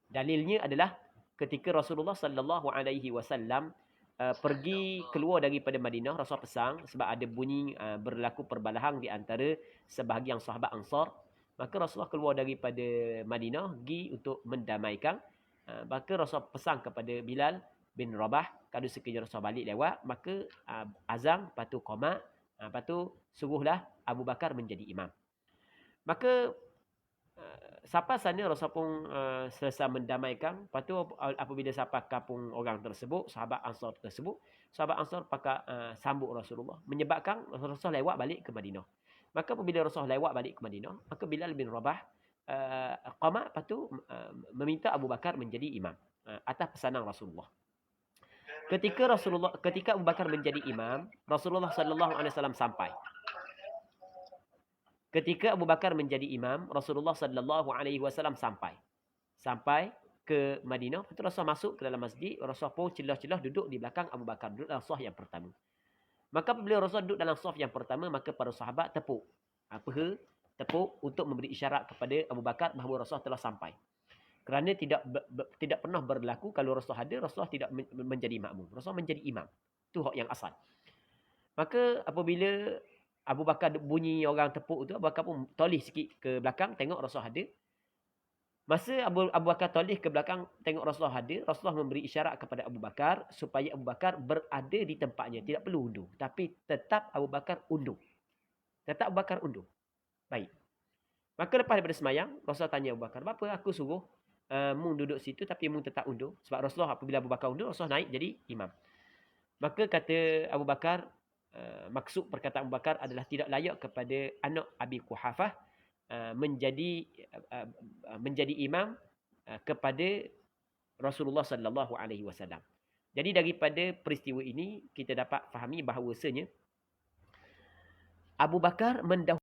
Dalilnya adalah ketika Rasulullah sallallahu alaihi wasallam pergi keluar daripada Madinah, Rasul pesan sebab ada bunyi berlaku perbalahan di antara sebahagian sahabat Ansar. Maka Rasulullah keluar daripada Madinah pergi untuk mendamaikan. Maka Rasul pesan kepada Bilal bin Rabah, kalau sekiranya Rasul balik lewat, maka azam, lepas tu qomat, lepas tu suruhlah Abu Bakar menjadi imam. Maka sampai sana Rasul pun selesai mendamaikan. Lepas tu apabila sampai kampung orang tersebut, sahabat Ansar pakai sambut Rasulullah, menyebabkan Rasul lewat balik ke Madinah. Maka apabila Rasul lewat balik ke Madinah, maka Bilal bin Rabah qamat, lepas tu meminta Abu Bakar menjadi imam atas pesanan Rasulullah. Ketika Abu Bakar menjadi imam, Rasulullah sallallahu alaihi wasallam sampai. Ketika Abu Bakar menjadi imam, Rasulullah sallallahu alaihi wasallam sampai ke Madinah. Lepas tu Rasul masuk ke dalam masjid, Rasul pun celah-celah duduk di belakang Abu Bakar, duduk dalam saf yang pertama. Maka apabila Rasul duduk dalam saf yang pertama, maka para sahabat tepuk untuk memberi isyarat kepada Abu Bakar bahawa Rasul telah sampai. Kerana tidak pernah berlaku kalau Rasul hadir, Rasul tidak menjadi makmum. Rasul menjadi imam. Itu hak yang asal. Maka apabila Abu Bakar bunyi orang tepuk tu, Abu Bakar pun toleh sikit ke belakang, tengok Rasul hadir. Masa Abu Bakar toleh ke belakang, tengok Rasulullah hadir, Rasulullah memberi isyarat kepada Abu Bakar supaya Abu Bakar berada di tempatnya. Tidak perlu undur. Tapi tetap Abu Bakar undur. Baik. Maka lepas daripada semayang, Rasulullah tanya Abu Bakar, "Apa aku suruh mung duduk situ tapi mung tetap undur?" Sebab Rasulullah apabila Abu Bakar undur, Rasulullah naik jadi imam. Maka kata Abu Bakar, maksud perkataan Abu Bakar adalah tidak layak kepada anak Abi Quhafah menjadi imam kepada Rasulullah sallallahu alaihi wasallam. Jadi daripada peristiwa ini kita dapat fahami bahawasanya Abu Bakar mendahului